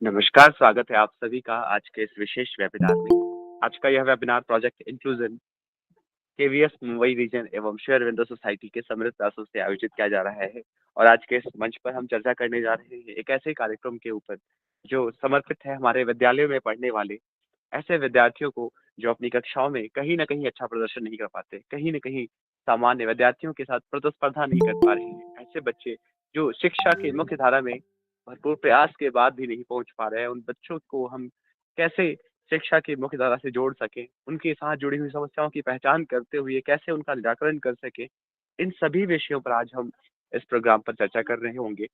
नमस्कार, स्वागत है आप सभी का आज के इस विशेष वेबिनार में। आज का यह webinar project inclusion KVS Mumbai region एवं श्री अरविंदो सोसाइटी के समृद्ध प्रयासों से आयोजित किया जा रहा है और आज के इस मंच पर हम चर्चा करने जा रहे हैं एक ऐसे कार्यक्रम के ऊपर जो समर्पित है हमारे विद्यालयों में पढ़ने वाले ऐसे विद्यार्थियों को जो अपनी कक्षाओं में कहीं न कहीं अच्छा प्रदर्शन नहीं कर पाते, कहीं न कहीं सामान्य विद्यार्थियों के साथ प्रतिस्पर्धा नहीं कर पा रहे हैं। ऐसे बच्चे जो शिक्षा की मुख्य धारा में भरपूर प्रयास के बाद भी नहीं पहुँच पा रहे हैं, उन बच्चों को हम कैसे शिक्षा की मुख्य धारा से जोड़ सकें, उनके साथ जुड़ी हुई समस्याओं की पहचान करते हुए कैसे उनका निराकरण कर सकें, इन सभी विषयों पर आज हम इस प्रोग्राम पर चर्चा कर रहे होंगे।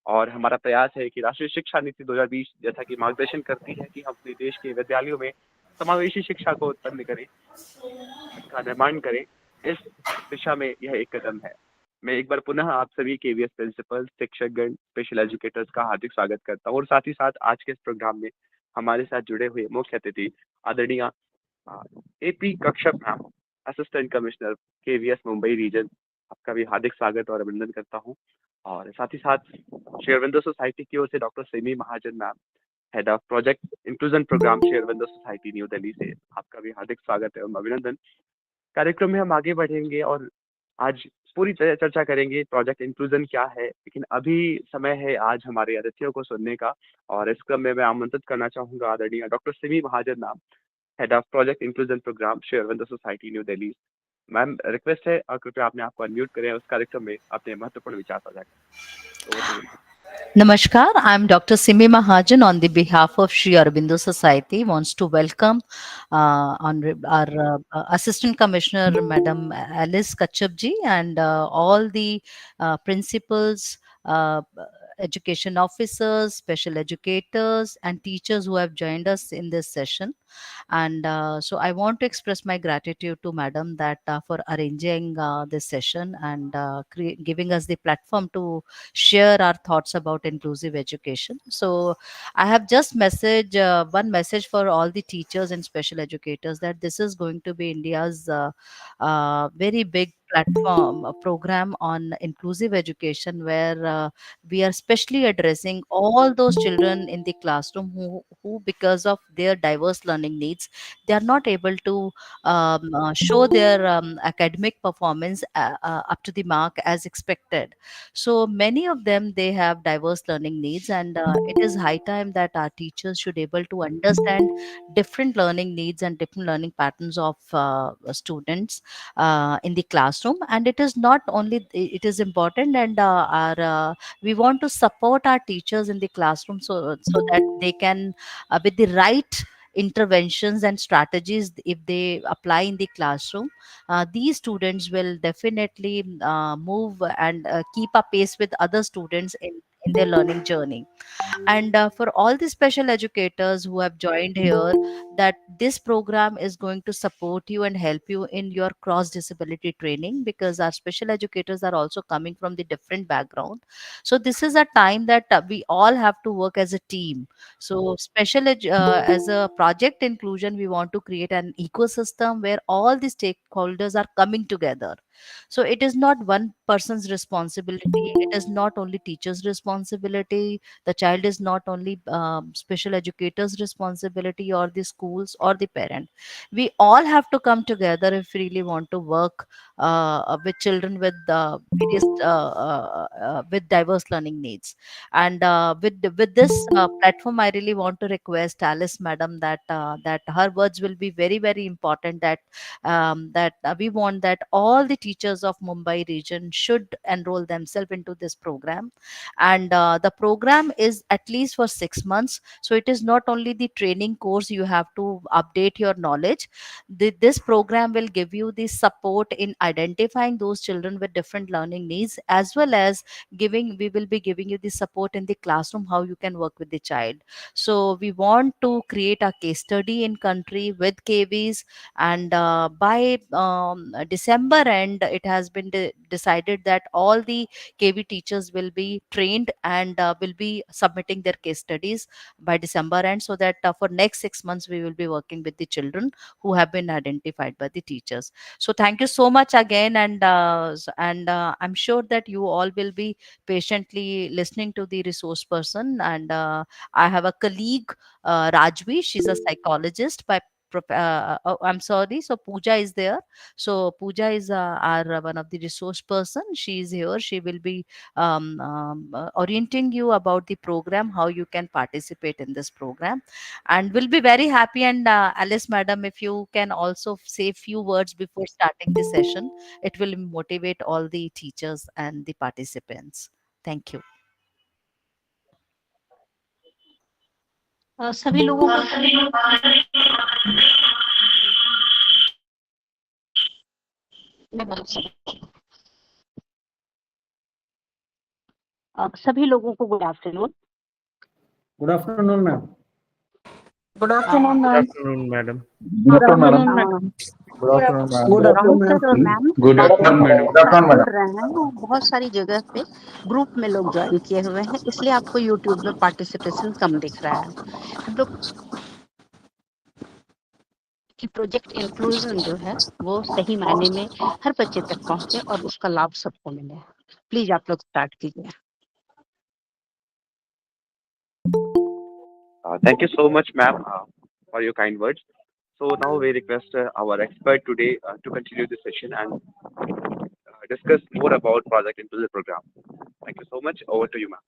और हमारा प्रयास है कि राष्ट्रीय शिक्षा नीति 2020 जैसा कि मार्गदर्शन करती है कि हम अपने देश के विद्यालयों में समावेशी शिक्षा को उत्पन्न करें, का निर्माण करें, इस दिशा में यह एक कदम है। मैं एक बार पुनः आप सभी केवीएस प्रिंसिपल, शिक्षकगण, स्पेशल एजुकेटर्स का हार्दिक स्वागत करता हूँ और साथ ही साथ आज के इस प्रोग्राम में हमारे साथ जुड़े हुए मुख्य अतिथि आदरणीय AP Kashyap ma'am, assistant commissioner KVS Mumbai region, आपका भी हार्दिक स्वागत और अभिनंदन करता हूँ। और साथ ही साथ श्री अरविंदो सोसाइटी की ओर से doctor Simi Mahajan ma'am, head of project inclusion programme Shri Aurobindo society New Delhi से, आपका भी हार्दिक स्वागत है और अभिनंदन। कार्यक्रम में हम आगे बढ़ेंगे और आज पूरी तरह चर्चा करेंगे प्रोजेक्ट इंक्लूजन क्या है, लेकिन अभी समय है आज हमारे अतिथियों को सुनने का। और इस क्रम में मैं आमंत्रित करना चाहूंगा आदरणीय doctor Simi Mahajan ma'am, head of project inclusion programme Shri Aurobindo society New Delhi. Ma'am, request है और कृपया अपने आप को अनम्यूट करें, उस कार्यक्रम में अपने महत्वपूर्ण विचार साझा करें। Over to you, ma'am. Namaskar, I'm Dr. Simi Mahajan on the behalf of Sri Aurobindo Society. Wants to welcome our Assistant Commissioner, Madam Alice Kachapji, and all the principals, education officers, special educators, and teachers who have joined us in this session. And so I want to express my gratitude to Madam that for arranging this session and giving us the platform to share our thoughts about inclusive education. So I have just one message for all the teachers and special educators that this is going to be India's very big platform a program on inclusive education where we are specially addressing all those children in the classroom who because of their diverse learning needs, they are not able to show their academic performance up to the mark as expected. So many of them, they have diverse learning needs, and it is high time that our teachers should able to understand different learning needs and different learning patterns of students in the classroom. And it is not only it is important, and our we want to support our teachers in the classroom so that they can with the right interventions and strategies, if they apply in the classroom, these students will definitely move and keep up pace with other students in their learning journey. And for all the special educators who have joined here, that this program is going to support you and help you in your cross disability training, because our special educators are also coming from the different background. So this is a time that we all have to work as a team. So as a project inclusion, we want to create an ecosystem where all the stakeholders are coming together. So it is not one person's responsibility, it is not only teachers responsibility, the child is not only special educators responsibility, or the schools or the parent. We all have to come together if we really want to work with children with various with diverse learning needs. And with this platform, I really want to request Alice madam that her words will be very very important, that we want that all the teachers of Mumbai region should enroll themselves into this program. And the program is at least for 6 months, so it is not only the training course you have to update your knowledge. This program will give you the support in identifying those children with different learning needs, as well as we will be giving you the support in the classroom how you can work with the child. So we want to create a case study in country with KVs, and by December end, it has been decided decided that all the KV teachers will be trained and will be submitting their case studies by December end, so that for next 6 months we will be working with the children who have been identified by the teachers. So thank you so much again, and I'm sure that you all will be patiently listening to the resource person. And I have a colleague, Rajvi. She's a psychologist by I'm sorry. So Pooja is there. So Pooja is our one of the resource person. She is here. She will be orienting you about the program, how you can participate in this program, and we'll be very happy. And Alice, madam, if you can also say few words before starting the session, it will motivate all the teachers and the participants. Thank you. सभी लोगों को सभी लोगों को good afternoon. Good afternoon, ma'am. Good afternoon, Good ma'am. afternoon, madam. Good afternoon, madam. Good afternoon, ma'am. Good afternoon, sir. Ma'am Good afternoon, madam. Good afternoon, बोल madam. रहे हैं और बहुत सारी जगह पे ग्रुप में लोग ज्वाइन किए हुए हैं, इसलिए आपको यूट्यूब में पार्टिसिपेशन कम दिख रहा है. हम लोग की प्रोजेक्ट इंक्लूजन जो है वो सही मायने में हर बच्चे तक पहुंचे और उसका लाभ सबको मिले. प्लीज आप लोग स्टार्ट कीजिए. Thank you so much, ma'am, for your kind words. So now we request our expert today to continue the session and discuss more about Project Inclusive program. Thank you so much. Over to you, ma'am.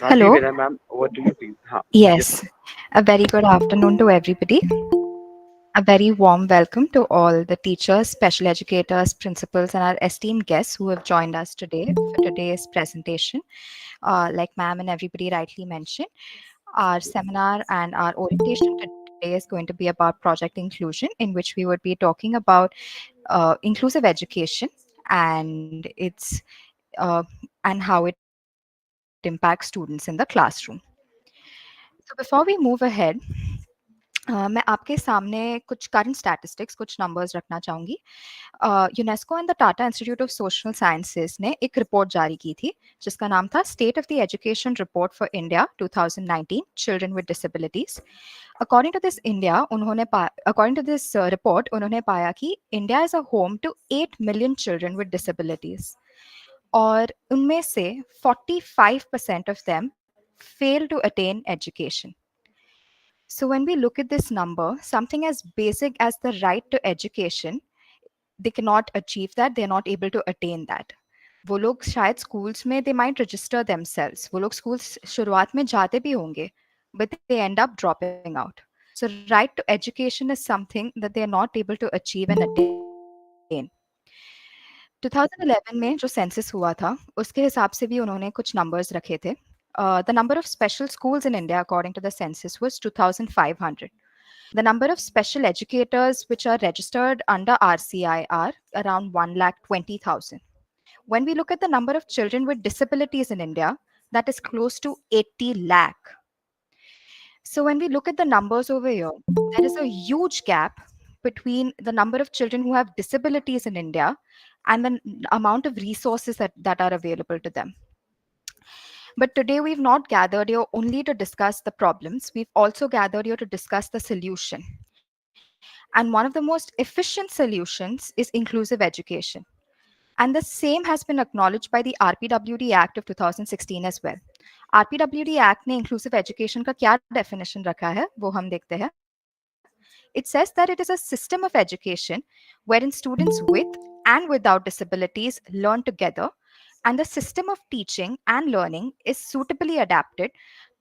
Rajvi Hello. Vinay, ma'am, over to you, please. Yes, a very good afternoon to everybody. A very warm welcome to all the teachers, special educators, principals, and our esteemed guests who have joined us today for today's presentation. Like ma'am and everybody rightly mentioned, our seminar and our orientation today is going to be about project inclusion, in which we would be talking about inclusive education and its and how it impacts students in the classroom. So before we move ahead, मैं आपके सामने कुछ current statistics, कुछ numbers रखना चाहूँगी. UNESCO and the Tata institute of social sciences ने एक report जारी की थी जिसका नाम था state of the education report for India 2019 children with disabilities. According to this report उन्होंने पाया कि India is a home to 8 million children with disabilities और उनमें से 45% of them fail to attain education. So when we look at this number, something as basic as the right to education, they cannot achieve that. They're not able to attain that. वो लोग शायद schools में they might register themselves. वो लोग schools शुरुआत में जाते भी होंगे, but they end up dropping out. So right to education is something that they are not able to achieve and attain. 2011 में जो सेंसस हुआ था उसके हिसाब से भी उन्होंने कुछ नंबर्स रखे थे. The number of special schools in India according to the census was 2,500. The number of special educators which are registered under RCI are around 1,20,000. When we look at the number of children with disabilities in India, that is close to 80 lakh. So when we look at the numbers over here, there is a huge gap between the number of children who have disabilities in India and the amount of resources that are available to them. But today we've not gathered here only to discuss the problems, we've also gathered here to discuss the solution. And one of the most efficient solutions is inclusive education. And the same has been acknowledged by the RPWD Act of 2016 as well. RPWD Act ने inclusive education का क्या definition रखा है वो हम देखते हैं. It says that it is a system of education wherein students with and without disabilities learn together, and the system of teaching and learning is suitably adapted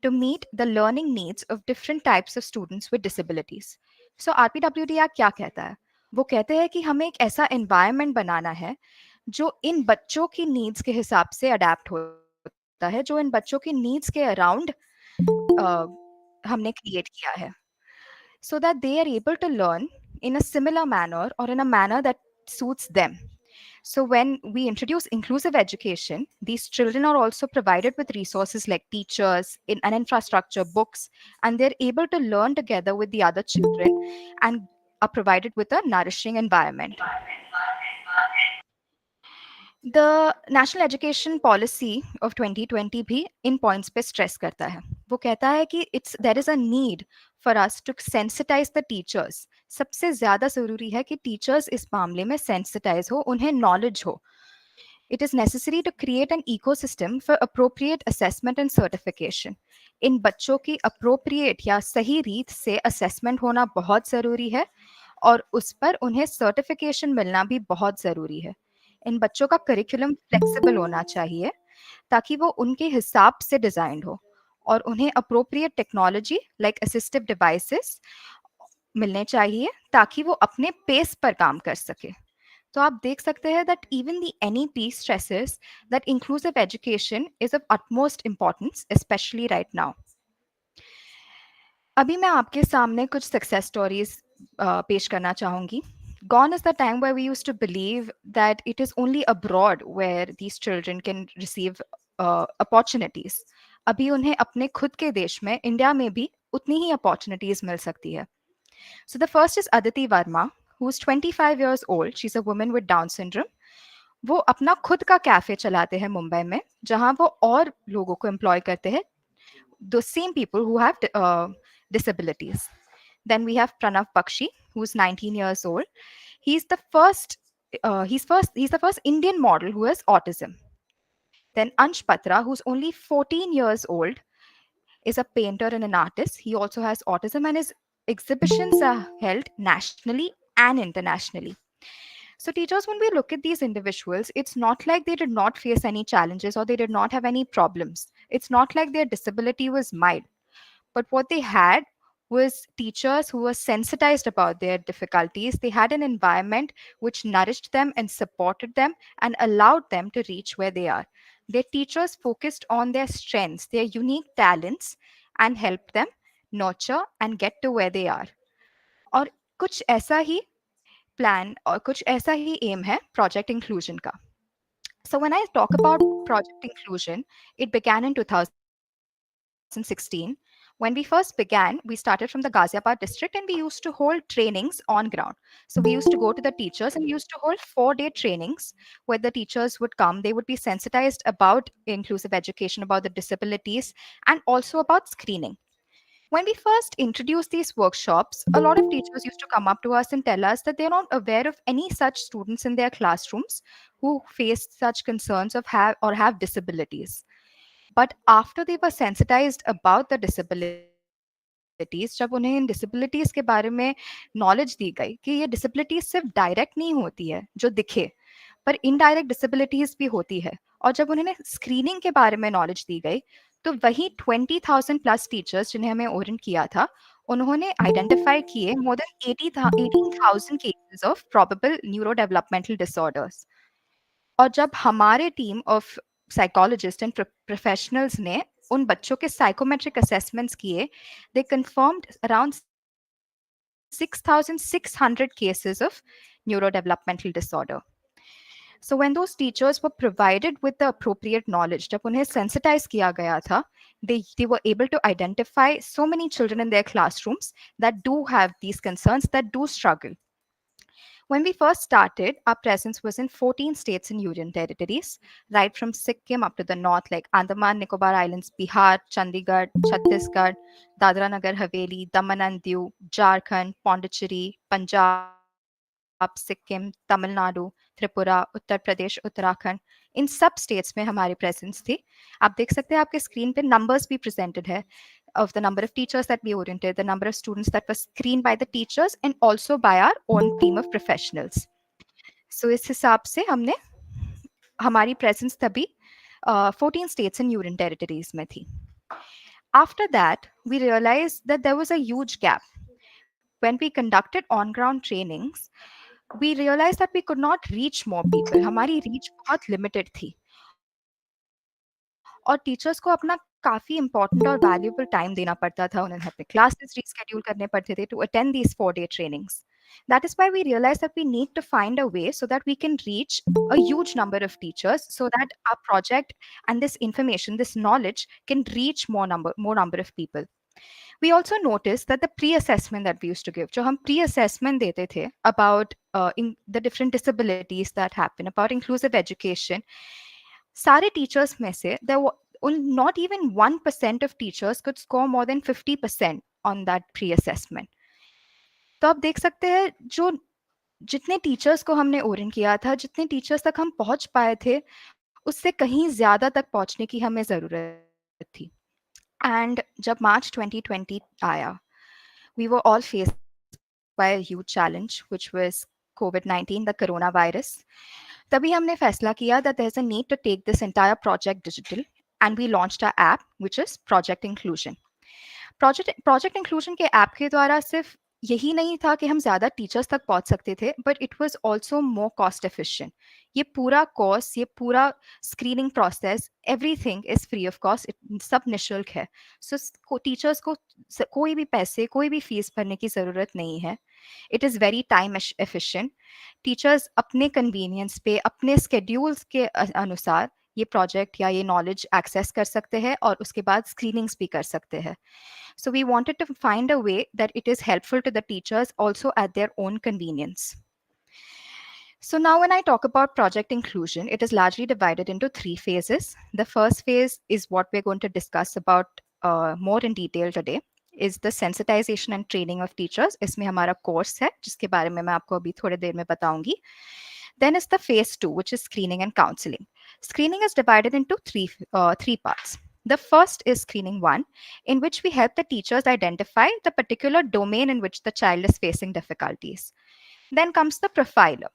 to meet the learning needs of different types of students with disabilities. So RPWD Act क्या कहता है? वो कहते हैं कि हमें एक ऐसा environment बनाना है जो इन बच्चों की नीड्स के हिसाब से अडेप्ट होता है, जो इन बच्चों की नीड्स के अराउंड हमने क्रिएट किया है, so that they are able to learn in a similar manner or in a manner that suits them. So when we introduce inclusive education, these children are also provided with resources like teachers, in an infrastructure, books, and they're able to learn together with the other children and are provided with a nourishing environment. The National Education Policy of 2020 भी इन points पे stress करता है. वो कहता है कि there is a need for us to sensitize the teachers. सबसे ज़्यादा ज़रूरी है कि टीचर्स इस मामले में सेंसिटाइज हो, उन्हें नॉलेज हो. It is necessary to create an ecosystem for appropriate assessment and certification. इन बच्चों की appropriate या सही रीत से assessment होना बहुत ज़रूरी है और उस पर उन्हें certification मिलना भी बहुत ज़रूरी है. इन बच्चों का करिकुलम फ्लेक्सिबल होना चाहिए ताकि वो उनके हिसाब से डिजाइंड हो और उन्हें appropriate technology like assistive devices मिलने चाहिए ताकि वो अपने पेस पर काम कर सके. तो आप देख सकते हैं that even the NEP stresses that inclusive education is of utmost importance specially right now. अभी मैं आपके सामने कुछ सक्सेस स्टोरीज पेश करना चाहूंगी. Gone is the time where we used to believe that it is only abroad where these children can receive opportunities. अभी उन्हें अपने खुद के देश में इंडिया में भी उतनी ही opportunities मिल सकती है. So the first is Aditi Verma, who is 25 years old. She's a woman with Down syndrome. वो अपना खुद का कैफे चलाते हैं मुंबई में, जहां वो और लोगों को एम्प्लॉय करते हैं, the same people who have disabilities. Then we have Pranav Bakshi, who's 19 years old. He's the first Indian model who has autism. Then Ansh Patra, who's only 14 years old, is a painter and an artist. He also has autism and his exhibitions are held nationally and internationally. So teachers, when we look at these individuals, it's not like they did not face any challenges or they did not have any problems. It's not like their disability was mild. But what they had was teachers who were sensitized about their difficulties. They had an environment which nourished them and supported them and allowed them to reach where they are. Their teachers focused on their strengths, their unique talents, and helped them nurture and get to where they are. और कुछ ऐसा ही plan और कुछ ऐसा ही M है project inclusion का. So when I talk about project inclusion, it began in 2016. When we first began, we started from the Ghaziabad district and we used to hold trainings on ground. So we used to go to the teachers and we used to hold 4-day trainings where the teachers would come. They would be sensitized about inclusive education, about the disabilities, and also about screening. When we first introduced these workshops, a lot of teachers used to come up to us and tell us that they're not aware of any such students in their classrooms who face such concerns of have disabilities. But after they were sensitized about the disabilities, जब उन्हें इन disabilities के बारे में knowledge दी गई कि ये disabilities सिर्फ direct नहीं होती है जो दिखे, पर indirect disabilities भी होती है, और जब उन्हें screening के बारे में knowledge दी गई, तो वही 20,000 plus teachers जिन्हें हमें orient किया था, उन्होंने identify किए more than 18,000 cases of probable neurodevelopmental disorders. और जब हमारे team of psychologist and professionals ने उन बच्चों के साइकोमेट्रिक असेसमेंट्स किए, दे confirmed around 6,600 cases of neurodevelopmental disorder. So when those teachers were provided with the appropriate knowledge, जब उन्हें sensitize किया गया था, they were able to identify so many children in their classrooms that do have these concerns, that do struggle. When we first started, our presence was in 14 states and union territories, right from Sikkim up to the north, like Andaman, Nicobar Islands, Bihar, Chandigarh, Chhattisgarh, Dadra Nagar Haveli, Daman and Diu, Jharkhand, Pondicherry, Punjab, Sikkim, Tamil Nadu, Tripura, Uttar Pradesh, Uttarakhand. इन सब states में हमारी presence थी. आप देख सकते हैं आपके screen पे नंबर्स भी प्रेजेंटेड है of the number of teachers that we oriented, the number of students that were screened by the teachers, and also by our own team of professionals. So इस हिसाब से हमने हमारी presence तभी 14 states and union territories में थी. After that, we realized that there was a huge gap. When we conducted on-ground trainings, we realized that we could not reach more people. हमारी reach बहुत limited थी. और teachers को अपना काफी important और वैल्यूएबल टाइम देना पड़ता था, उन्हें अपने क्लासेस रीशेड्यूल करने पड़ते थे to attend these 4-day trainings. That is why we realized that we need to find a way so that we can reach a huge number of teachers, so that our project and this information, this knowledge can reach more number of people. We also noticed that the pre-assessment that we used to give, जो हम pre-assessment देते थे about the different disabilities that happen, about inclusive education, सारे teachers में से there were not even 1% of teachers could score more than 50% on that pre-assessment. तो आप देख सकते हैं जो जितने टीचर्स को हमने ओरिएंट किया था, जितने टीचर्स तक हम पहुंच पाए थे, उससे कहीं ज़्यादा तक पहुंचने की हमें ज़रूरत थी. एंड जब मार्च 2020 आया, we were all faced by a huge challenge, which was COVID-19, the coronavirus. तभी हमने फैसला किया that there's a need to take this entire project digital, and we launched our app, which is Project Inclusion. Project Inclusion के app के द्वारा सिर्फ यही नहीं था कि हम ज़्यादा टीचर्स तक पहुंच सकते थे, but it was also more cost efficient. ये पूरा कोर्स, ये पूरा screening process, everything is free of cost, सब निःशुल्क है. सो टीचर्स को कोई भी पैसे, कोई भी फीस भरने की ज़रूरत नहीं है. It is very time efficient. Teachers अपने कन्वीनियंस पे, अपने स्केड्यूल्स के अनुसार ये प्रोजेक्ट या ये नॉलेज एक्सेस कर सकते हैं और उसके बाद स्क्रीनिंग्स भी कर सकते हैं. So we wanted to find a way that it is helpful to the teachers also at their own convenience. So now when I talk about project inclusion, it is largely divided into 3 phases. The first phase is what we're going to discuss about more in detail today, is the sensitization and training of teachers. इसमें हमारा course है, जिसके बारे में मैं आपको अभी थोड़ी देर में बताऊंगी. Then is the phase 2, which is screening and counseling. Screening is divided into three parts. The first is screening 1, in which we help the teachers identify the particular domain in which the child is facing difficulties. Then comes the profiler.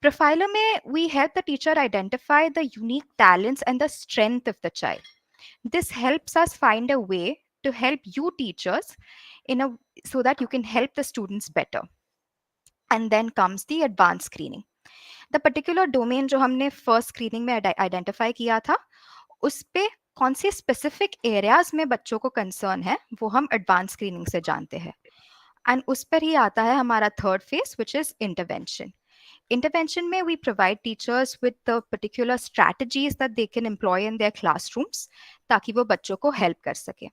Profiler mein we help the teacher identify the unique talents and the strength of the child. This helps us find a way to help you teachers so that you can help the students better. And then comes the advanced screening. The particular domain जो हमने first screening में identify किया था, उस पे कौन से specific areas में बच्चों को कंसर्न है, वो हम एडवांस स्क्रीनिंग से जानते हैं. एंड उस पर ही आता है हमारा third phase, which is intervention. Intervention में we provide teachers with the particular strategies that they can employ in their classrooms, ताकि वो बच्चों को हेल्प कर सके.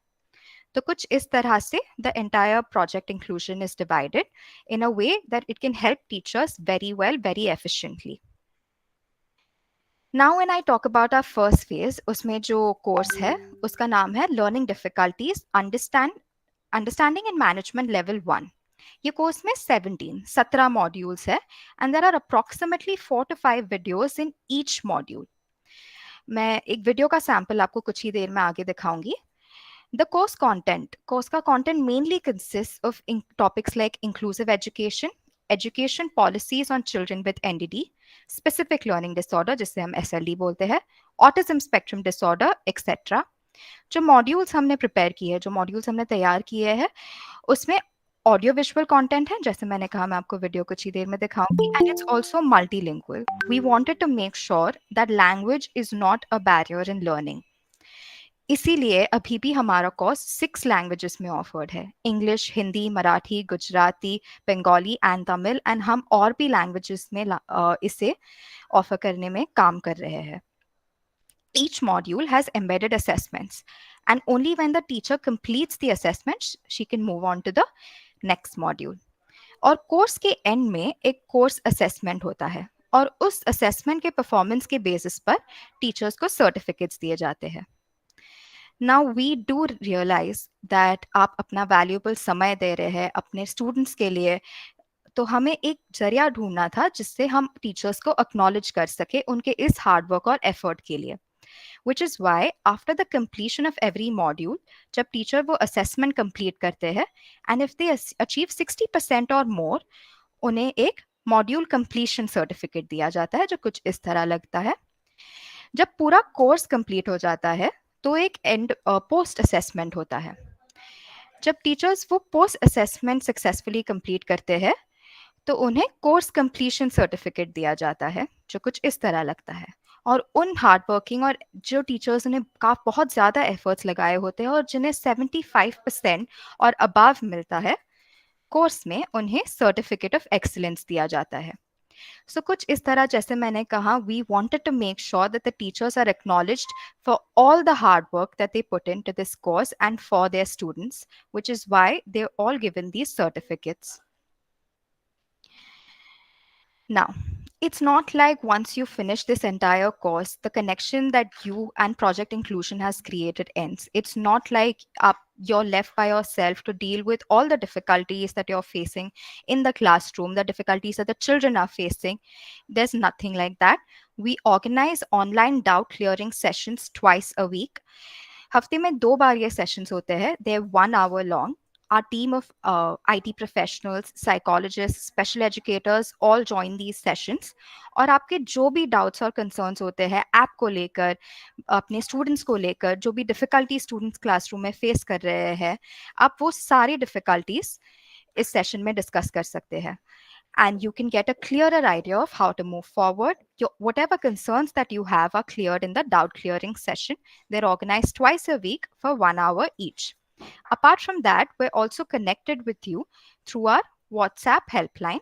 तो कुछ इस तरह से the entire project inclusion is divided in a way that it can help teachers very well, very efficiently. Now when I talk about our first phase, उसमें जो कोर्स है उसका नाम है learning difficulties understanding and management level 1. ये course में 17 modules है, and there are approximately 4 to 5 videos in each module. मैं एक वीडियो का सैंपल आपको कुछ ही देर में आगे दिखाऊंगी. The course का content mainly consists of topics like inclusive education policies on children with NDD, specific learning disorder जिसे हम SLD बोलते हैं, autism spectrum disorder, etc. जो मॉड्यूल्स हमने प्रिपेयर किए हैं, जो मॉड्यूल्स हमने तैयार किए हैं, उसमें ऑडियो विजुअल कंटेंट है, जैसे मैंने कहा मैं आपको वीडियो कुछ ही देर में दिखाऊंगी, and it's also multilingual. We wanted to make sure that language is not a barrier in learning. इसीलिए अभी भी हमारा कोर्स 6 लैंग्वेजेस में ऑफर्ड है, English, Hindi, Marathi, Gujarati, Bengali and Tamil, and हम और भी लैंग्वेजेस में इसे ऑफर करने में काम कर रहे हैं. Each module has embedded assessments, and only when the teacher completes the assessments, she can move on to the next module. और कोर्स के एंड में एक कोर्स असेसमेंट होता है, और उस असेसमेंट के परफॉर्मेंस के बेसिस पर टीचर्स को सर्टिफिकेट्स दिए जाते हैं. Now we do realize that आप अपना वैल्यूएबल समय दे रहे हैं अपने स्टूडेंट्स के लिए, तो हमें एक जरिया ढूंढना था जिससे हम टीचर्स को एक्नॉलेज कर सके उनके इस हार्डवर्क और एफर्ट के लिए. Which is why after the completion of every module, जब टीचर वो असेसमेंट कंप्लीट करते हैं, and if they achieve 60% or more, उन्हें एक मॉड्यूल कंप्लीशन सर्टिफिकेट दिया जाता है, जो कुछ इस तरह लगता है. जब पूरा कोर्स कंप्लीट हो जाता है तो एक एंड पोस्ट असेसमेंट होता है. जब टीचर्स वो पोस्ट असेसमेंट सक्सेसफुली कंप्लीट करते हैं तो उन्हें कोर्स कंप्लीशन सर्टिफिकेट दिया जाता है, जो कुछ इस तरह लगता है. और उन हार्ड वर्किंग और जो टीचर्स ने बहुत ज़्यादा एफर्ट्स लगाए होते हैं और जिन्हें 75% और अबव मिलता है कोर्स में, उन्हें सर्टिफिकेट ऑफ एक्सीलेंस दिया जाता है. So कुछ इस तरह जैसे मैंने कहा, we wanted to make sure that the teachers are acknowledged for all the hard work that they put into this course and for their students, which is why they're all given these certificates. Now, it's not like once you finish this entire course, the connection that you and Project Inclusion has created ends. It's not like you're left by yourself to deal with all the difficulties that you're facing in the classroom, the difficulties that the children are facing. There's nothing like that. We organize online doubt clearing sessions twice a week. हफ्ते में 2 बार ये sessions होते हैं. They're 1 hour long. Our team of IT professionals, psychologists, special educators all join these sessions. और आपके जो भी doubts और concerns होते हैं ऐप को लेकर, अपने students को लेकर, जो भी difficulty students classroom में face कर रहे हैं, आप वो सारी difficulties इस session में discuss कर सकते हैं. And you can get a clearer idea of how to move forward. Whatever concerns that you have are cleared in the doubt clearing session. They're organized twice a week for 1 hour each. Apart from that, we're also connected with you through our WhatsApp helpline.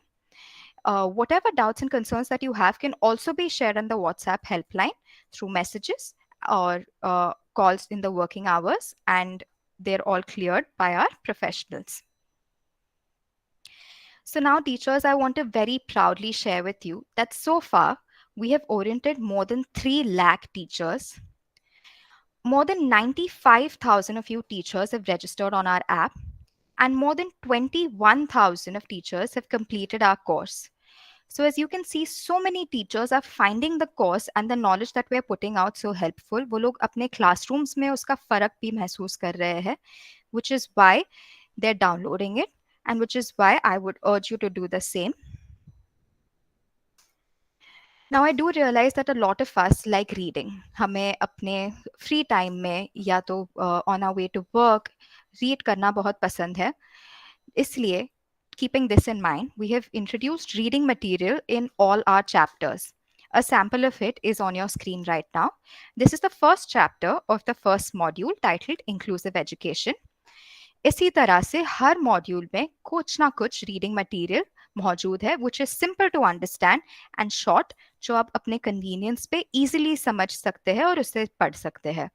Whatever doubts and concerns that you have can also be shared on the WhatsApp helpline through messages or calls in the working hours, and they're all cleared by our professionals. So now, teachers, I want to very proudly share with you that so far, we have oriented more than 3 lakh teachers. More than 95,000 of you teachers have registered on our app, and more than 21,000 of teachers have completed our course. So as you can see, so many teachers are finding the course and the knowledge that we are putting out so helpful. वो लोग अपने classrooms में उसका फर्क भी महसूस कर रहे हैं, which is why they're downloading it, and which is why I would urge you to do the same. Now, I do realize that a lot of us like reading. हमें अपने free time में या तो on our way to work read करना बहुत पसंद है. इसलिए, keeping this in mind, we have introduced reading material in all our chapters. A sample of it is on your screen right now. This is the first chapter of the first module titled Inclusive Education. इसी तरह से हर module में कुछ ना कुछ reading material मौजूद है, which is simple to understand and short, जो आप अपने कन्वीनियंस पे इजीली समझ सकते हैं और उसे पढ़ सकते हैं.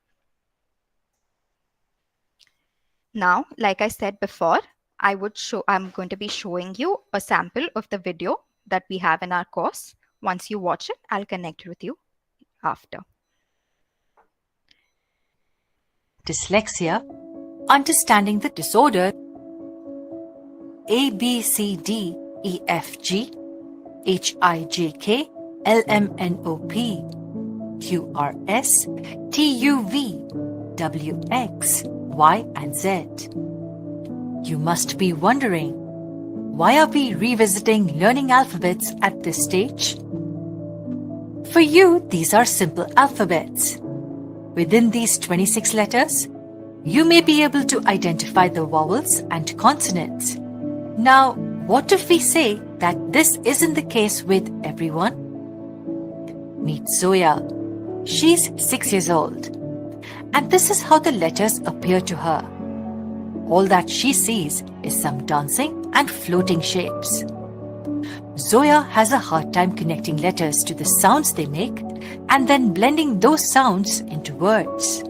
Now, like I said before, I'm going to be showing you a sample of the video that we have in our course. Once you watch it, I'll connect with you after. Dyslexia, understanding the disorder. A, B, C, D, E, F, G, H, I, J, K, L, M, N, O, P, Q, R, S, T, U, V, W, X, Y, and Z. You must be wondering, why are we revisiting learning alphabets at this stage? For you, these are simple alphabets. Within these 26 letters, you may be able to identify the vowels and consonants. Now, what if we say that this isn't the case with everyone? Meet Zoya. She's 6 years old. And this is how the letters appear to her. All that she sees is some dancing and floating shapes. Zoya has a hard time connecting letters to the sounds they make and then blending those sounds into words.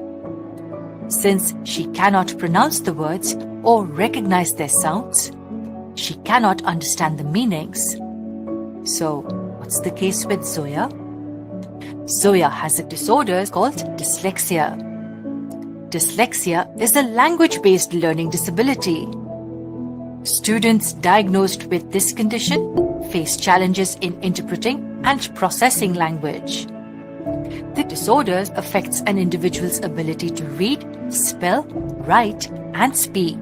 Since she cannot pronounce the words or recognize their sounds, she cannot understand the meanings. So, what's the case with Zoya? Zoya has a disorder called dyslexia. Dyslexia is a language-based learning disability. Students diagnosed with this condition face challenges in interpreting and processing language. The disorder affects an individual's ability to read, spell, write, and speak.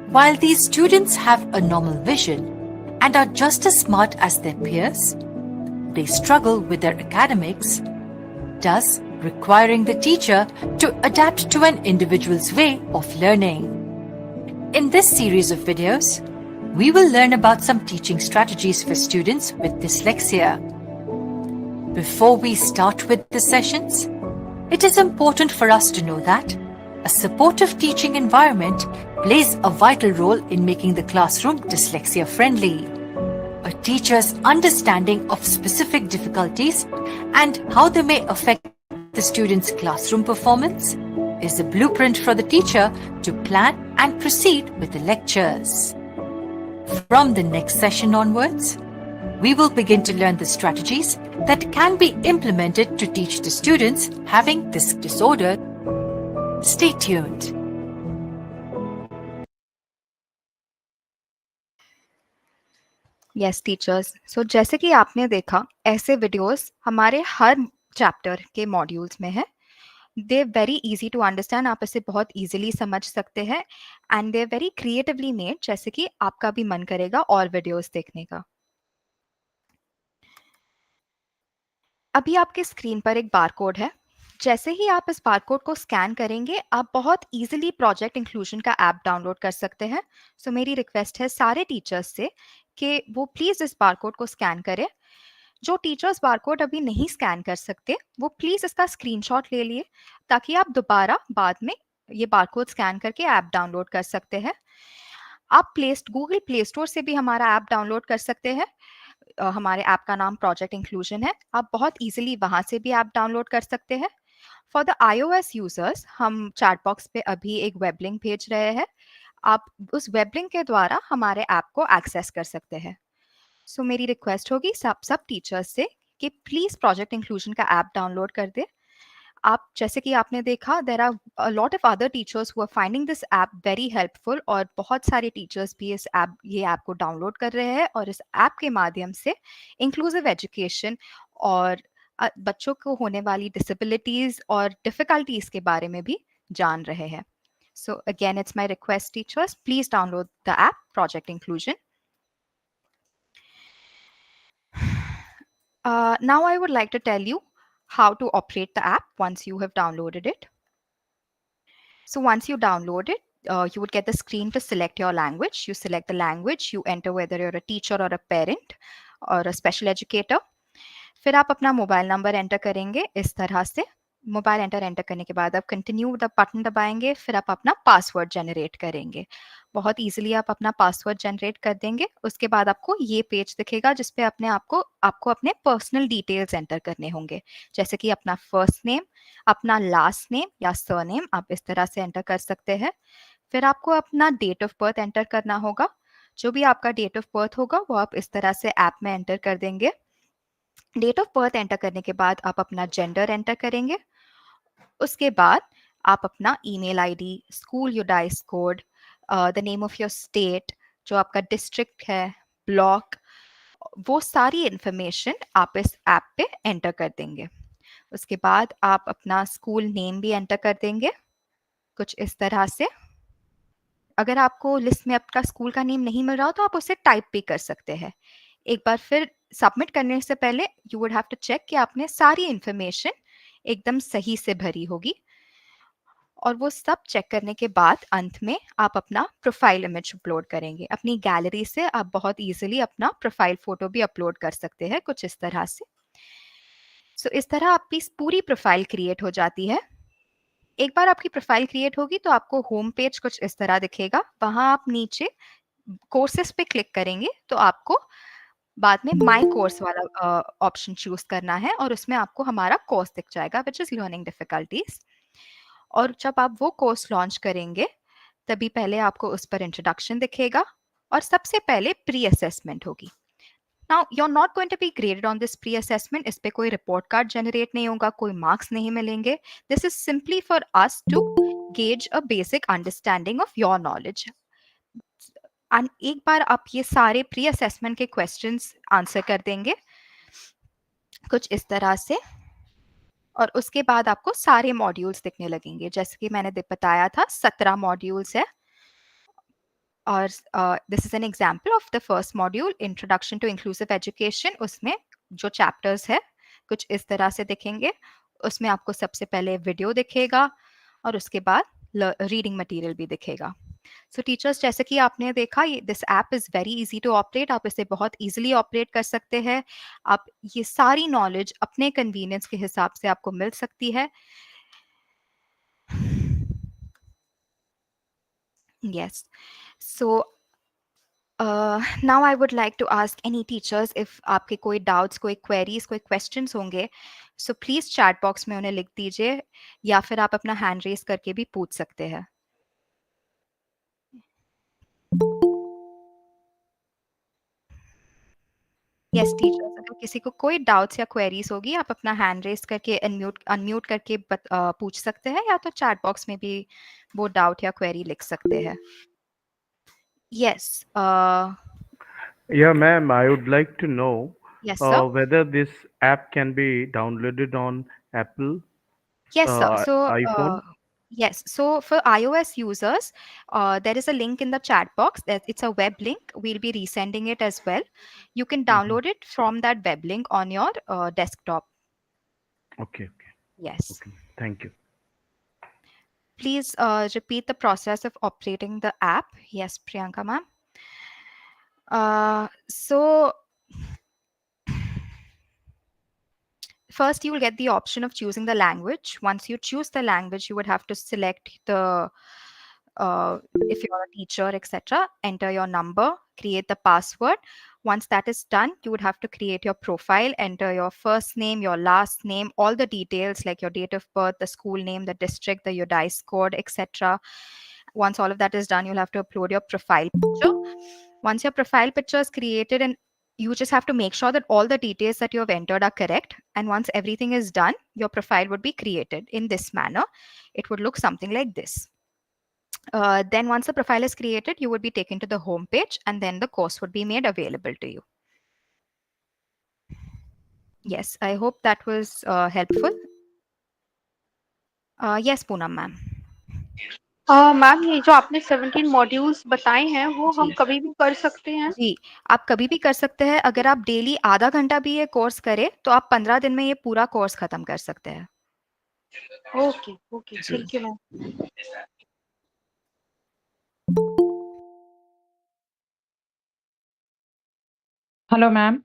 While these students have a normal vision and are just as smart as their peers, they struggle with their academics, thus requiring the teacher to adapt to an individual's way of learning. In this series of videos, we will learn about some teaching strategies for students with dyslexia. Before we start with the sessions, it is important for us to know that a supportive teaching environment plays a vital role in making the classroom dyslexia friendly. A teachers' understanding of specific difficulties and how they may affect the students' classroom performance is a blueprint for the teacher to plan and proceed with the lectures. From the next session onwards, we will begin to learn the strategies that can be implemented to teach the students having this disorder. Stay tuned. Yes teachers, so जैसे कि आपने देखा, ऐसे videos हमारे हर chapter के modules में है. They very easy to understand, आप इसे बहुत इजीली समझ सकते हैं, and they very creatively made, जैसे कि आपका भी मन करेगा और वीडियोस देखने का. अभी आपके स्क्रीन पर एक बारकोड है. जैसे ही आप इस बारकोड को स्कैन करेंगे, आप बहुत इजीली प्रोजेक्ट इंक्लूजन का ऐप डाउनलोड कर सकते हैं. सो मेरी रिक्वेस्ट है सारे टीचर्स से कि वो प्लीज इस बारकोड को स्कैन करें. जो टीचर्स बारकोड अभी नहीं स्कैन कर सकते, वो प्लीज इसका स्क्रीनशॉट ले लिए, ताकि आप दोबारा बाद में ये बारकोड स्कैन करके ऐप डाउनलोड कर सकते हैं. आप गूगल प्ले स्टोर से भी हमारा ऐप डाउनलोड कर सकते हैं. हमारे ऐप का नाम प्रोजेक्ट इंक्लूजन है. आप बहुत इजीली वहां से भी ऐप डाउनलोड कर सकते हैं. फॉर द iOS यूजर्स, हम चैट बॉक्स पे अभी एक वेब लिंक भेज रहे हैं. आप उस वेब लिंक के द्वारा हमारे ऐप को एक्सेस कर सकते हैं. सो मेरी रिक्वेस्ट होगी सब टीचर्स से कि प्लीज प्रोजेक्ट इंक्लूजन का ऐप डाउनलोड कर दे. आप जैसे कि आपने देखा, there are a lot of other teachers who are finding this app very helpful, और बहुत सारे टीचर्स भी ये ऐप को डाउनलोड कर रहे हैं, और इस ऐप के माध्यम से इंक्लूसिव एजुकेशन और बच्चों को होने वाली डिसेबिलिटीज और डिफिकल्टीज के बारे में भी जान रहे हैं. So again, it's my request teachers, please download the app project inclusion. Now I would like to tell you how to operate the app once you have downloaded it. So once you download it, you would get the screen to select your language. You select the language, you enter whether you're a teacher or a parent or a special educator. फिर आप अपना mobile number enter करेंगे इस तरह से. Mobile enter करने के बाद आप कंटिन्यू द बटन दबाएंगे. फिर आप अपना पासवर्ड जनरेट करेंगे. बहुत इजीली आप अपना पासवर्ड जनरेट कर देंगे. उसके बाद आपको ये पेज दिखेगा जिसपे आपको अपने पर्सनल डिटेल्स एंटर करने होंगे, जैसे कि अपना फर्स्ट नेम, अपना लास्ट नेम या सरनेम, आप इस तरह से एंटर कर सकते हैं. फिर आपको अपना डेट ऑफ बर्थ एंटर करना होगा. जो भी आपका डेट ऑफ बर्थ होगा वो आप इस तरह से ऐप में एंटर कर देंगे. डेट ऑफ बर्थ एंटर करने के बाद आप अपना जेंडर एंटर करेंगे. उसके बाद आप अपना email ID, school UDISE code, the name of your state, जो आपका डिस्ट्रिक्ट है, ब्लॉक, वो सारी इंफॉर्मेशन आप इस ऐप पे एंटर कर देंगे. उसके बाद आप अपना स्कूल नेम भी एंटर कर देंगे कुछ इस तरह से. अगर आपको लिस्ट में आपका स्कूल का नेम नहीं मिल रहा हो तो आप उसे टाइप भी कर सकते हैं. एक बार फिर सबमिट करने से पहले you would have to check कि आपने सारी इंफॉर्मेशन एकदम सही से भरी होगी. और वो सब चेक करने के बाद अंत में आप अपना प्रोफाइल इमेज अपलोड करेंगे. अपनी गैलरी से आप बहुत इजीली अपना प्रोफाइल फोटो भी अपलोड कर सकते हैं कुछ इस तरह से. सो इस तरह आपकी पूरी प्रोफाइल क्रिएट हो जाती है. एक बार आपकी प्रोफाइल क्रिएट होगी तो आपको होम पेज कुछ इस तरह दिखेगा. वहां आप नीचे कोर्सेस पे क्लिक करेंगे तो आपको बाद में माय कोर्स वाला ऑप्शन चूज करना है, और उसमें आपको हमारा कोर्स दिख जाएगा विच इज लर्निंग डिफिकल्टीज. और जब आप वो कोर्स लॉन्च करेंगे तभी पहले आपको उस पर इंट्रोडक्शन दिखेगा, और सबसे पहले प्री असेसमेंट होगी. Now you are not going to be graded on this pre assessment. इस पे कोई रिपोर्ट कार्ड जनरेट नहीं होगा, कोई मार्क्स नहीं मिलेंगे. This is simply for us to gauge a basic understanding of your knowledge. एक बार आप ये सारे प्री असेसमेंट के क्वेश्चंस आंसर कर देंगे कुछ इस तरह से, और उसके बाद आपको सारे मॉड्यूल्स दिखने लगेंगे. जैसे कि मैंने बताया था 17 मॉड्यूल्स है. और this is an example of the first module, introduction to inclusive education. उसमें जो चैप्टर्स है कुछ इस तरह से दिखेंगे. उसमें आपको सबसे पहले वीडियो दिखेगा और उसके बाद रीडिंग मटेरियल भी दिखेगा. सो टीचर्स, जैसे कि आपने देखा, this app is very easy to operate. आप इसे बहुत इजीली ऑपरेट कर सकते हैं. आप ये सारी नॉलेज अपने कन्वीनियंस के हिसाब से आपको मिल सकती है. Yes, so Now I would like to ask any teachers if आपके कोई doubts, कोई queries, कोई questions होंगे, so please chat box में उन्हें लिख दीजिए या फिर आप अपना hand raise करके भी पूछ सकते हैं. Yes teachers, अगर किसी को कोई doubts या queries होगी आप अपना hand raise करके unmute करके पूछ सकते हैं या तो chat box में भी वो doubt या query लिख सकते हैं. Yes. Yeah, ma'am, I would like to know Yes, sir. whether this app can be downloaded on Apple Yes, sir. So, iPhone. yes. So for iOS users, there is a link in the chat box. It's a web link. We'll be resending it as well. You can download it from that web link on your desktop. Okay. Yes. Okay. Thank you. Please repeat the process of operating the app. Yes, Priyanka ma'am. So first you will get the option of choosing the language. Once you choose the language, you would have to select the if you're a teacher, etc. Enter your number, create the password. Once that is done, you would have to create your profile, enter your first name, your last name, all the details like your date of birth, the school name, the district, the UDICE code, etc. Once all of that is done, you'll have to upload your profile picture. Once your profile picture is created, and you just have to make sure that all the details that you have entered are correct. And once everything is done, your profile would be created in this manner. It would look something like this. Then once the profile is created, you would be taken to the home page and then the course would be made available to you. Yes, I hope that was helpful. Yes, Poonam ma'am. Ma'am ये जो आपने 17 modules बताए हैं वो हम जी. कभी भी कर सकते हैं? जी, आप कभी भी कर सकते हैं. अगर आप डेली आधा घंटा भी ये कोर्स करें तो आप 15 दिन में ये पूरा कोर्स खत्म कर सकते हैं. ओके ओके, जी. Thank you ma'am. Hello ma'am,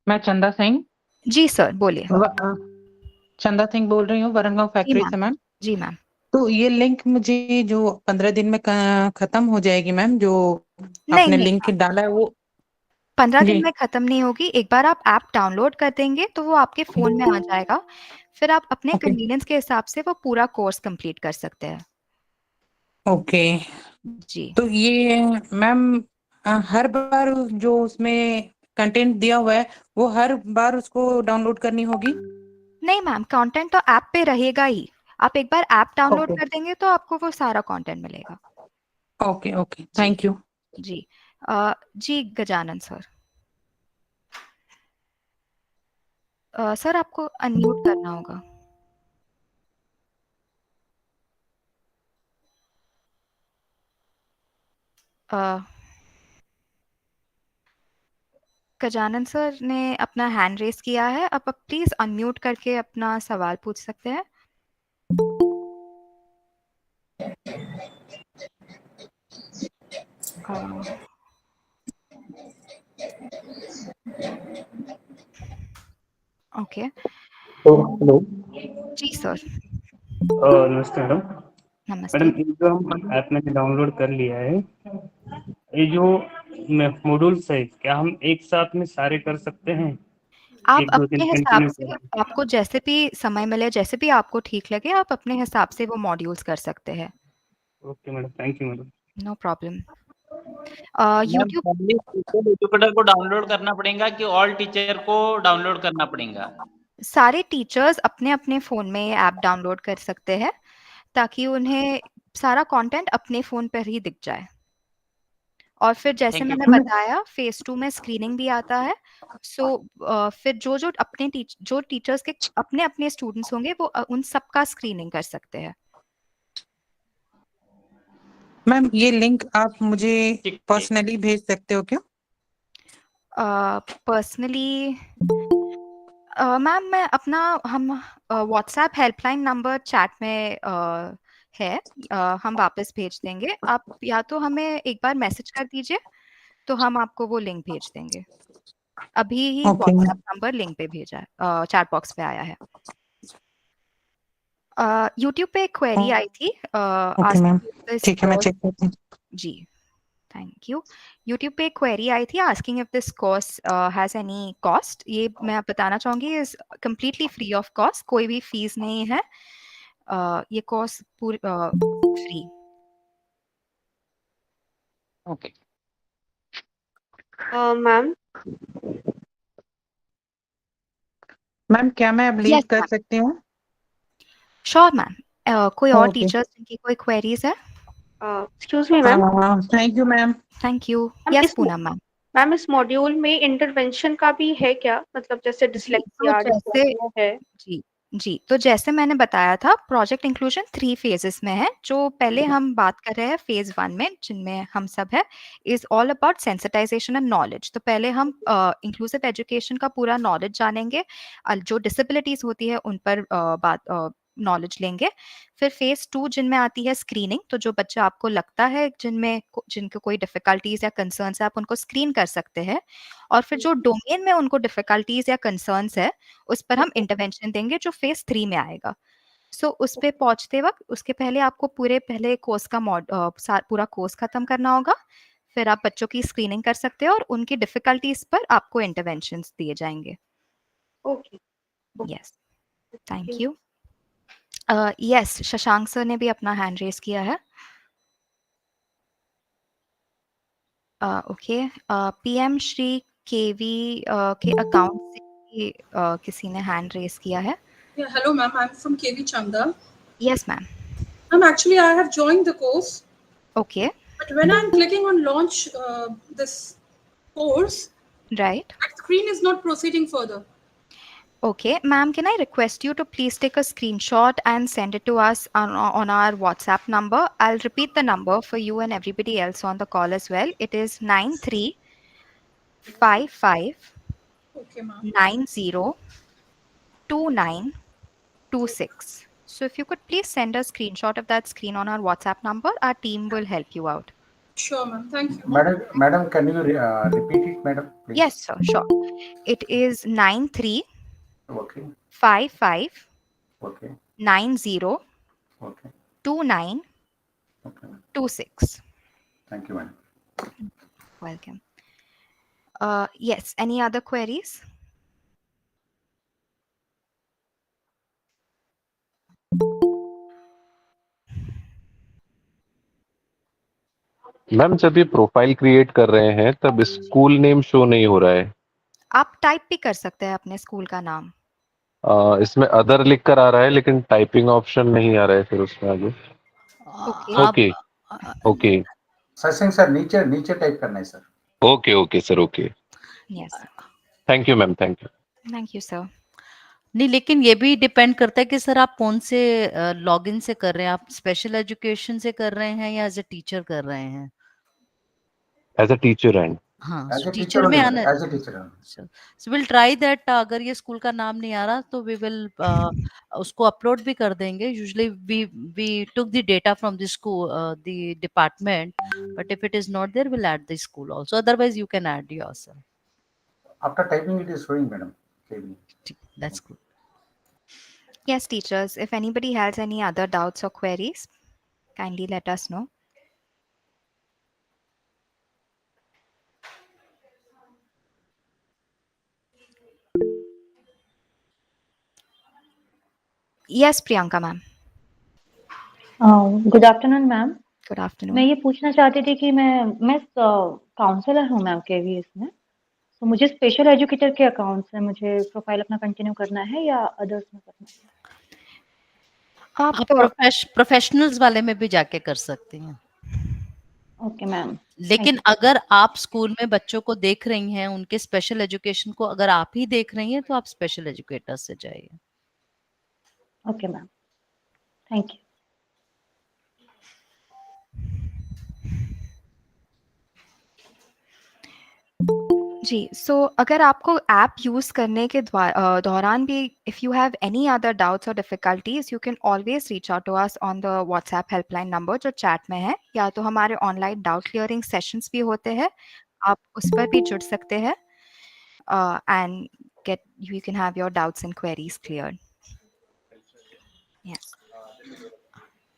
मैं चंदा सिंह. जी सर, बोलिए. चंदा सिंह बोल रही हूँ वरंगाव जी फैक्ट्री मैम. से मैम. जी मैम. तो ये लिंक मुझे जो 15 दिन में खत्म हो जाएगी मैम, जो नहीं आपने नहीं लिंक डाला है वो 15 दिन जी. में खत्म नहीं होगी. एक बार आप ऐप डाउनलोड कर देंगे तो वो आपके फोन में आ जाएगा. फिर आप अपने ओके कन्वीनियंस के हिसाब से वो पूरा कोर्स कंप्लीट कर सकते हैं. ओके. जी. तो ये मैम हर बार जो उसमें कंटेंट दिया हुआ है वो हर बार उसको डाउनलोड करनी होगी? नहीं मैम, कंटेंट तो ऐप पे रहेगा ही. आप एक बार ऐप डाउनलोड ओके कर देंगे तो आपको वो सारा कंटेंट मिलेगा. ओके ओके, जी. Thank you. जी. जी गजानन सर. सर आपको अनम्यूट करना होगा. गजानन सर ने अपना हैंड रेस किया है. आप प्लीज अनम्यूट करके अपना सवाल पूछ सकते हैं. ओके. हेलो. जी सर. नमस्ते मैडम. नमस्ते. मैडम, ये जो हम ऐप में डाउनलोड कर लिया है, ये जो मॉड्यूल्स है, क्या हम एक साथ में सारे कर सकते हैं? आप एक दो दिन अपने हिसाब कंटिन्यू से, करके. आपको जैसे भी समय मिले, जैसे भी आपको ठीक लगे, आप अपने हिसाब से वो मॉड्यूल्स कर सकते हैं. Okay madam, thank you madam. No problem. Ma'am YouTube पहले एजुकेटर को डाउनलोड करना पड़ेगा कि ऑल टीचर को डाउनलोड करना पड़ेगा? सारे टीचर्स अपने अपने फ़ोन में ये ऐप डाउनलोड कर सकते हैं ताकि उन्हें सारा कंटेंट अपने फ़ोन पर ही दिख जाए. और फिर जैसे थैंक यू. मैंने बताया फेज़ 2 में स्क्रीनिंग भी आता है. सो फिर जो टीचर्स के अपने स्टूडेंट्स होंगे वो उन सबका स्क्रीनिंग कर सकते हैं. मैम ये लिंक आप मुझे ठीक है. पर्सनली भेज सकते हो क्या? पर्सनली मैम मैं अपना हम व्हाट्सएप हेल्पलाइन नंबर चैट में है. हम वापस भेज देंगे. आप या तो हमें एक बार मैसेज कर दीजिए तो हम आपको वो लिंक भेज देंगे. अभी ही ओके व्हाट्सएप नंबर लिंक पे भेजा है, चैट बॉक्स पे आया है. यूट्यूब पे एक क्वेरी आई थी. ओके मैम, ठीक है मैं चेक करती हूँ. जी. Thank you. यूट्यूब पे एक क्वेरी आई थी asking if this course has any cost. ये मैं बताना चाहूँगी is completely free of cost, कोई भी फीस नहीं है। ये कोर्स पूरी फ्री। ओके। मैम मैम क्या मैं अब लीव यस कर मैम, सकती हूँ? Sure ma'am. कोई और ओके। टीचर्स जिनकी कोई क्वेरीज है? Excuse me ma'am, thank you ma'am. Thank you. Ma'am yes इस पूनम मैम। मैम इस मॉड्यूल में इंटरवेंशन का भी है क्या? मतलब जैसे जी, तो डिसलेक्सिया, जैसे डिसग्राफिया है। जी, जी, तो जैसे मैंने बताया था प्रोजेक्ट इंक्लूजन 3 फेजेस में है। जो पहले हम बात कर रहे हैं फेज 1 में जिनमें हम सब है, is all about sensitisation and knowledge. तो पहले हम इंक्लूसिव एजुकेशन का पूरा नॉलेज जानेंगे, जो डिसेबिलिटीज होती है उन पर बात नॉलेज लेंगे। फिर फेज 2 जिनमें आती है स्क्रीनिंग, तो जो बच्चा आपको लगता है जिनको कोई डिफिकल्टीज या कंसर्न्स है आप उनको स्क्रीन कर सकते हैं। और फिर जो डोमेन में उनको डिफिकल्टीज या कंसर्न्स है उस पर हम इंटरवेंशन देंगे जो फेज 3 में आएगा। सो उस पे पहुंचते वक्त उसके पहले आपको पूरे पहले कोर्स का पूरा कोर्स खत्म करना होगा। फिर आप बच्चों की स्क्रीनिंग कर सकते हो और उनकी डिफिकल्टीज पर आपको इंटरवेंशंस दिए जाएंगे। Okay. Yes, thank you. Yes, Shashank sir ने भी अपना हैंड रेज किया है। ओके, पीएम श्री केवी के अकाउंट से भी, किसी ने हैंड रेज किया है। Yeah, hello ma'am, I'm from KV Chanda. Yes ma'am. Ma'am, actually I have joined the course, okay, but when I'm clicking on launch this course, right. that screen is not proceeding further. Okay, ma'am, can I request you to please take a screenshot and send it to us on our WhatsApp number? I'll repeat the number for you and everybody else on the call as well. It is 9355 Okay ma'am. 902926. So if you could please send a screenshot of that screen on our WhatsApp number, our team will help you out. Sure ma'am, thank you. Madam, can you repeat it, madam, please? Yes, sir, sure. It is 9355 Okay. 902926. Okay. Thank you, madam. Welcome. Yes, any other queries? Ma'am जब ये profile create कर रहे हैं तब school name show नहीं हो रहा है। आप टाइप भी कर सकते हैं अपने स्कूल का नाम। इसमें अदर लिख कर आ रहा है लेकिन टाइपिंग ऑप्शन नहीं आ रहा है फिर उसमें आगे। Okay, okay okay Sachin sir नीचे नीचे टाइप करना है sir. Okay okay sir okay. Yes, thank you ma'am, thank you. Thank you sir. नहीं, लेकिन ये भी डिपेंड करता है कि सर आप कौन से लॉगिन से कर रहे हैं। आप स्पेशल एजुकेशन से कर रहे हैं या एज ए टीचर कर रहे हैं? एज अ टीचर एंड हाँ, एज ए टीचर टीचर में ओनली, आना। As a teacher. So will try that. अगर ये स्कूल का नाम नहीं आ रहा तो वी विल उसको अपलोड भी कर देंगे। Usually we took the data from the school the department, but if it is not there will add the school also, otherwise you can add yourself. After typing it is showing, madam. That's good. Yes, teachers, if anybody has any other doubts or queries, kindly let us know. Yes, Priyanka ma'am. Good afternoon ma'am. Good afternoon. मैं ये पूछना चाहती थी कि मैं counsellor हूँ ma'am KVS में। तो मुझे स्पेशल एजुकेटर के अकाउंट से मुझे प्रोफाइल अपना कंटिन्यू करना है या अदर्स में करना है? आप प्रोफेशनल्स वाले में भी जाके कर सकती हैं। Okay ma'am. लेकिन अगर आप स्कूल में बच्चों को देख रही हैं, उनके स्पेशल एजुकेशन को अगर आप ही देख रही हैं तो आप स्पेशल एजुकेटर से जाइए। Okay ma'am, thank you. जी, सो अगर आपको ऐप यूज़ करने के दौरान भी if you have any other doubts और difficulties you can always reach out to us on the WhatsApp helpline number जो चैट में है, या तो हमारे ऑनलाइन डाउट क्लियरिंग सेशंस भी होते हैं, आप उस पर भी जुड़ सकते हैं and get you can have your doubts and queries cleared. Yes,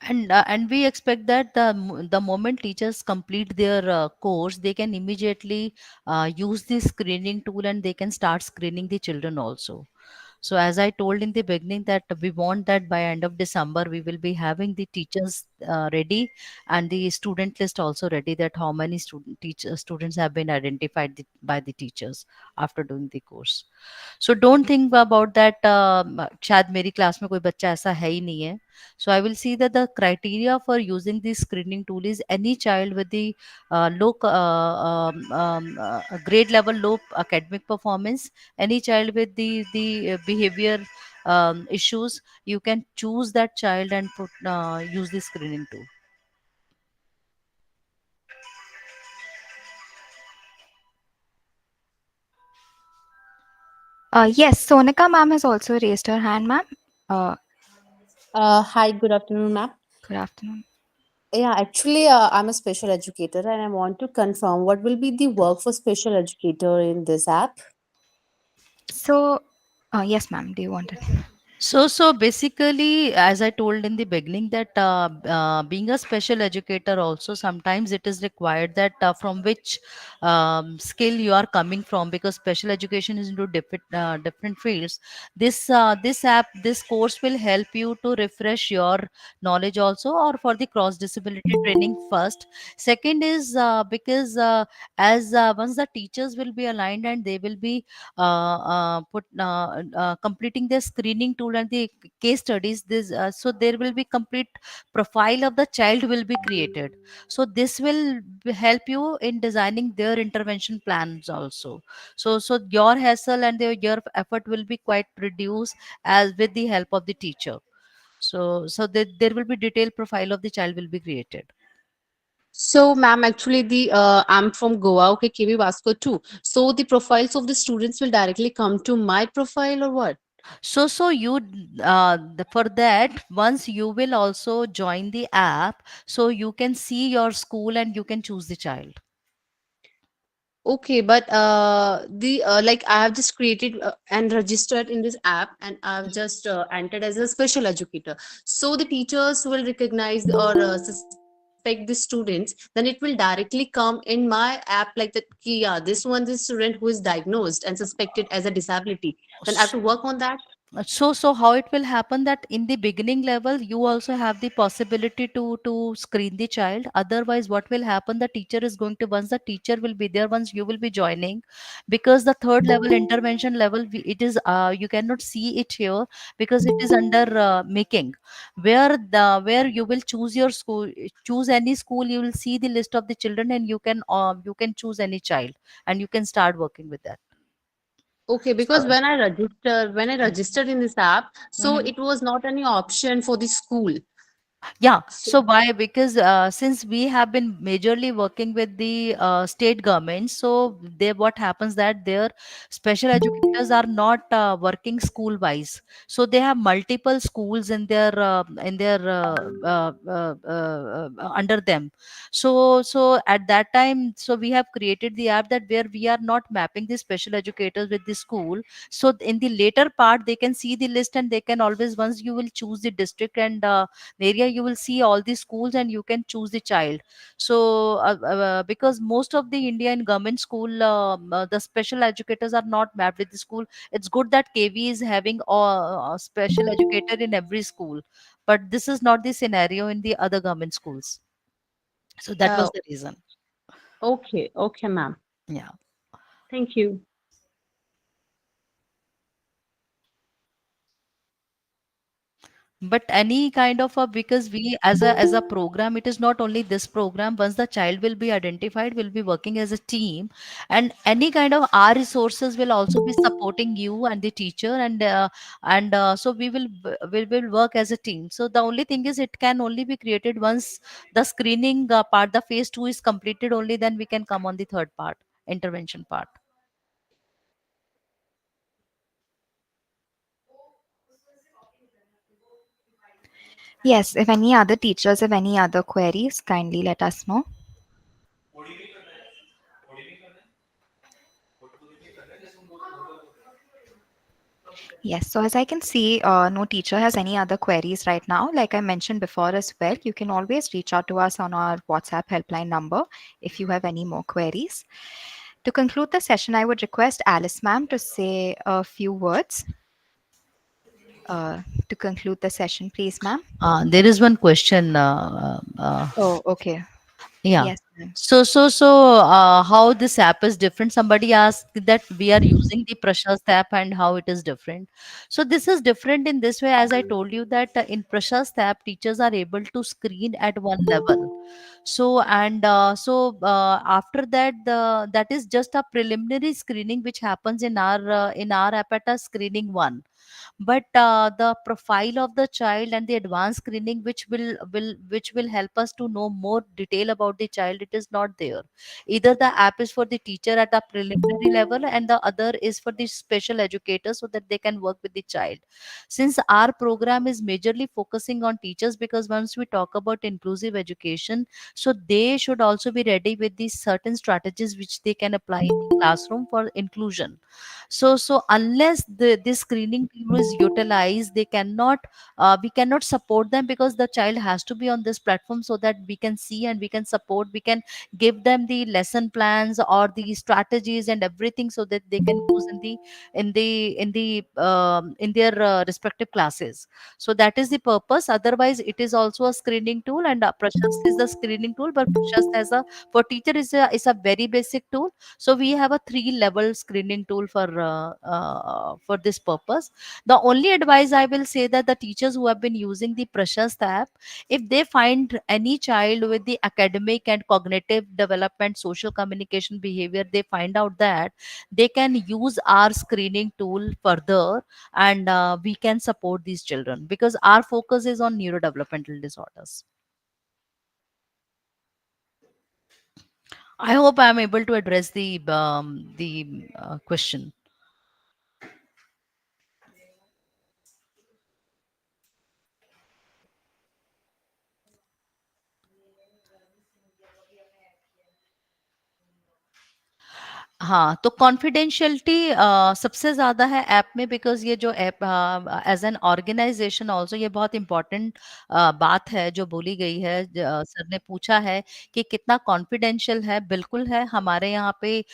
And we expect that the moment teachers complete their course, they can immediately use this screening tool, and they can start screening the children also. So as I told in the beginning, that we want that by end of December we will be having the teachers ready, and the student list also ready, that how many students have been identified by the teachers after doing the course. So don't think about that शायद मेरी class में कोई बच्चा ऐसा है ही नहीं है. So I will see that the criteria for using this screening tool is any child with the grade level low academic performance, any child with the behavior issues. You can choose that child and use the screening tool. Yes, Sonika ma'am has also raised her hand, ma'am. Hi, good afternoon, ma'am. Good afternoon. Yeah, actually, I'm a special educator and I want to confirm what will be the work for special educator in this app. So, yes, ma'am. Do you want it? So basically, as I told in the beginning, that being a special educator also, sometimes it is required that from which skill you are coming from, because special education is into different fields. This app, this course will help you to refresh your knowledge also, or for the cross disability training first. Second is because as once the teachers will be aligned, and they will be completing the screening tool and the case studies, this so there will be complete profile of the child will be created. So this will help you in designing their intervention plans also. So your hassle and your effort will be quite reduced as with the help of the teacher. So there will be detailed profile of the child will be created. So, ma'am, actually, I'm from Goa, okay, KV Vasco too. So, the profiles of the students will directly come to my profile or what? So you for that, once you will also join the app, so you can see your school and you can choose the child. Okay, but the like I have just created and registered in this app, and I've just entered as a special educator. So the teachers will recognize or suspect the students. Then it will directly come in my app like that. Ki, yeah, this student who is diagnosed and suspected as a disability. Then I have to work on that. So how it will happen, that in the beginning level you also have the possibility to screen the child. Otherwise what will happen, the teacher is going to, once the teacher will be there, once you will be joining, because the third level intervention level, it is you cannot see it here, because it is under making, where you will choose your school, choose any school, you will see the list of the children, and you can choose any child, and you can start working with that. Okay, because when I registered in this app, so Mhm. it was not any option for the school. Yeah. So So why? Because since we have been majorly working with the state government, so they, what happens that their special educators are not working school wise. So they have multiple schools in their under them. So at that time, so we have created the app, that where we are not mapping the special educators with the school. So in the later part, they can see the list, and they can always, once you will choose the district and area, you will see all the schools, and you can choose the child. So because most of the Indian government school, the special educators are not mapped with the school. It's good that KV is having a special educator in every school, but this is not the scenario in the other government schools. So that was uh, the reason. okay, okay, ma'am. Yeah. Thank you. But any kind of a, because we as a program, it is not only this program, once the child will be identified, we'll be working as a team, and any kind of our resources will also be supporting you and the teacher, and so we will work as a team. So the only thing is, it can only be created once the screening part, the phase 2 is completed, only then we can come on the third part, intervention part. Yes, if any other teachers have any other queries, kindly let us know. Yes, so as I can see, no teacher has any other queries right now. Like I mentioned before as well, you can always reach out to us on our WhatsApp helpline number if you have any more queries. To conclude the session, I would request Alice ma'am to say a few words to conclude the session, please, ma'am. There is one question. Oh, okay. Yeah. Yes, ma'am. So, how this app is different? Somebody asked that we are using the Prashast app and how it is different. So, this is different in this way, as I told you that in Prashast app, teachers are able to screen at one level. After that, that is just a preliminary screening which happens in our app at a screening one, but the profile of the child and the advanced screening which will help us to know more detail about the child, it is not there. Either the app is for the teacher at a preliminary level and the other is for the special educator so that they can work with the child. Since our program is majorly focusing on teachers, because once we talk about inclusive education, so they should also be ready with these certain strategies which they can apply in the classroom for inclusion. So unless this screening tool is utilized, they cannot we cannot support them, because the child has to be on this platform so that we can see and we can support, we can give them the lesson plans or the strategies and everything so that they can use in their respective classes. So that is the purpose. Otherwise it is also a screening tool, and Prashast is the screening tool, but Prashast as a for teacher is a very basic tool. So we have a 3 level screening tool for this purpose. The only advice I will say that the teachers who have been using the Prashast app, if they find any child with the academic and cognitive development, social communication behavior, they find out that they can use our screening tool further, and we can support these children, because our focus is on neurodevelopmental disorders. I hope I am able to address the question. हाँ, तो confidentiality सबसे ज़्यादा है app में, because ये जो app as an organisation also ये बहुत इम्पोर्टेंट बात है जो बोली गई है। सर ने पूछा है कि कितना कॉन्फिडेंशियल है, बिल्कुल है। हमारे यहाँ पे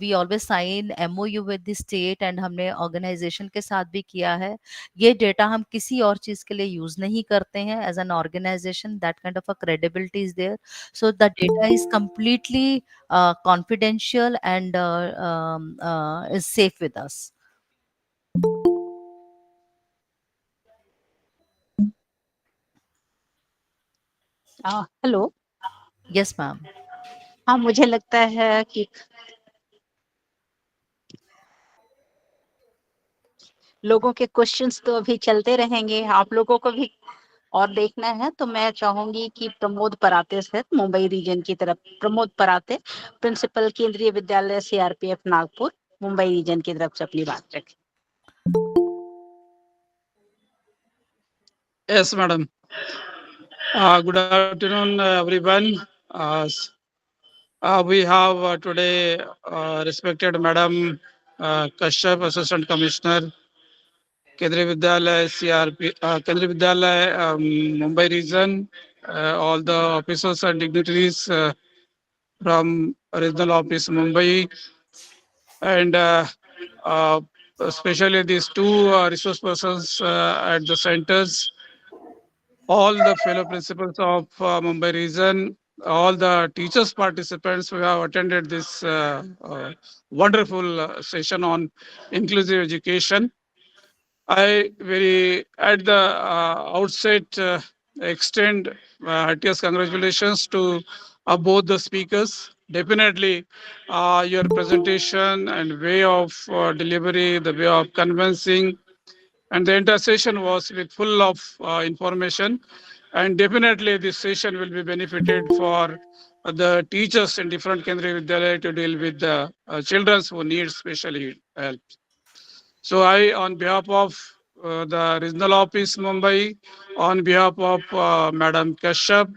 we always sign MOU with the state, and हमने ऑर्गेनाइज़ेशन के साथ भी किया है। ये डेटा हम किसी और चीज़ के लिए यूज़ नहीं करते हैं। As an organisation that kind of a credibility is there. So the data is completely confidential and is safe with us. Hello. Yes, ma'am. हाँ, मुझे लगता है कि लोगों के क्वेश्चंस तो अभी चलते रहेंगे, आप लोगों को भी और देखना है, तो मैं चाहूंगी कि प्रमोद पराते से मुंबई रीजन की तरफ, प्रमोद पराते, प्रिंसिपल केंद्रीय विद्यालय सीआरपीएफ नागपुर, मुंबई रीजन की तरफ से अपनी बात रखें। Yes, madam. Good afternoon, everyone. We have today respected Madam Kashyap, Assistant Commissioner, Kendriya Vidyalaya CRP, Kendriya Vidyalaya Mumbai region, all the officers and dignitaries from Regional Office Mumbai, and especially these two resource persons at the centers, all the fellow principals of Mumbai region, all the teachers participants who have attended this wonderful session on inclusive education. I very at the outset extend heartiest congratulations to both the speakers. Definitely, your presentation and way of delivery, the way of convincing, and the entire session was with full of information. And definitely, this session will be benefited for the teachers in different Kendriya Vidyalaya to deal with the children who need special help. So I, on behalf of the regional office Mumbai, on behalf of Madam Kashyap,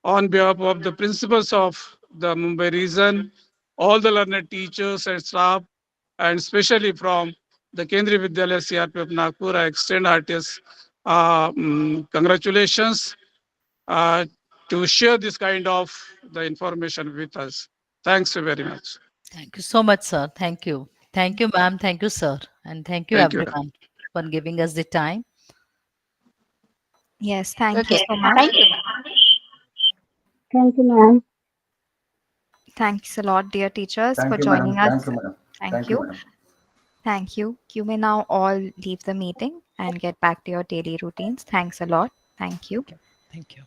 on behalf of the principals of the Mumbai region, all the learned teachers and staff, and especially from the Kendriya Vidyalaya CRPF Nagpur. I extend heartiest congratulations to share this kind of the information with us. Thanks very much. Thank you so much, sir. Thank you. Thank you, ma'am. Thank you, sir. And thank you, Thank you. everyone, for giving us the time. Yes, thank you Okay, so much. thank you. Thank you, ma'am. Thanks a lot, dear teachers, Thank for you, joining madam. us. Thank you, madam. Thank Thank you, you. madam. Thank you. You may now all leave the meeting and get back to your daily routines. Thanks a lot. Thank you. Thank you.